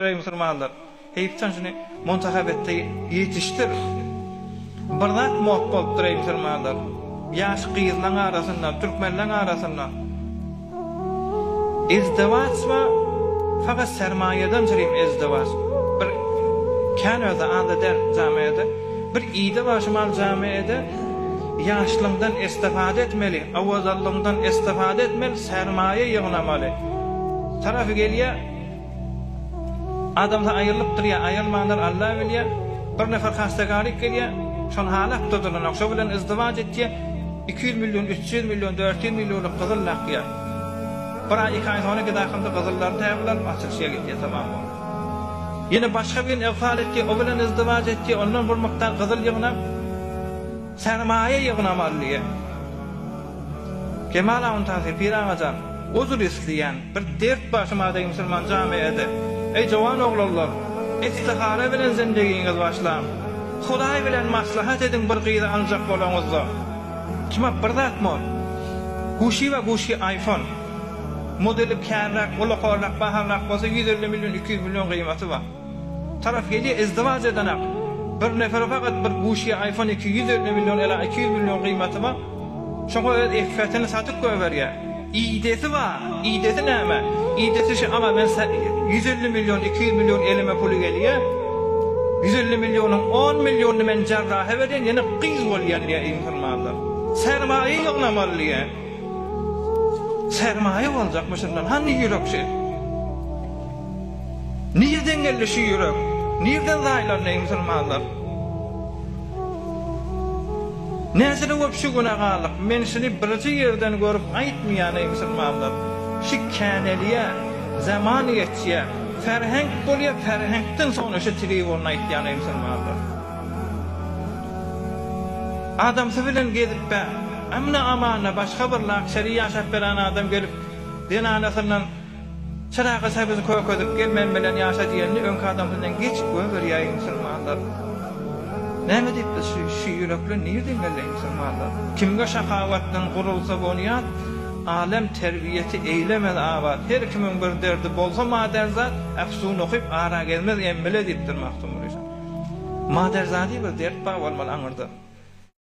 Müslümanlar. Heypçan şunu muntakabette yetiştir. Birdat muhat bolup duray Müslümanlar. Yaş kıyızlan arasından, Türkmenlan arasından. İzdivaç va fakat sermayeden çireyim izdivaç. Bir Kanada anda der camiada bir iyide başımal camiada yaşlığından istifade etmeli, avazallığından istifade etmeli, sermaye yığınamalı. Tarafı geliyor adam da ayrılıp duruyor, ayrılmanlar Allah biliyor. Bir nefer hastagarlik geliyor, şon halak tutulan, akşam bilen izdivaç ettiye 200 milyon, 300 milyon, 400 milyonluk kızıl lakıya. Bir ay 2 ay sonra gidakında kızıllarını tayarlar, açıkçıya gidiyor, tamam mı? Yine başka bir evfal etki, o bilen izdivaç etki, ondan vurmaktan kızıl yığınam, sermaye yığınamalıyı. Kemal Ağun Tahir Pir Ağacan, uzur isteyen bir dert başımadaki Müslüman camiada, ey cavan oğlanlar, istihara bilen zindeginiz başlayın. Huday bilen maslahat edin bir gıyda ancak bolanızda. Kima bir zat mı? Guşi ve Guşi iPhone. Modeli kârrak, ulukorrak, baharrak olsa 150 milyon, 200 milyon kıymeti var. Taraf geliyor izdivaç edenek. Bir nefer fakat bir Guşi iPhone 250 milyon ila 200 milyon kıymeti var. Şoňa öz iffetini satıp koyuver. İdesi var. İdesi näme? İdesi şu ama ben 150 milyon, 200 milyon elime pulu geliyor. 150 milyonun 10 milyonunu men cerraha veren yine kıyız bolýan diye insanlar. Sermaye yığınamalı ya. Sermaye olacakmışından hani yürek şey? Nereden geldi şu yürek? Nereden zaylar ne insanlar? Näsile wop şu günagalyk men şunu birinji yerden görüp aýtmaýan musulmanlar. Şu käneliýe, zamaniýetçe, ferheng bolýar, ferhengden soňra şu telefon aýtýan musulmanlar. Adam bilen gezip be, amna amana başga bir lakşary ýaşap beren adam gelip den anasından çyraga sabyzy köködüp gelmen bilen ýaşa diýeni öňki adam bilen geç görýär musulmanlar. Näme diýip şu yürekler nereden geldi insanlar? Kimge şahawatdan gurulsa bolýar, alem terbiyeti eylemez abat. Her kimin bir derdi bolsa maderzat, afsun okuyup ara gelmez emmele diýip durmakdy. Maderzat bir dert bar bolmaly aňyrda.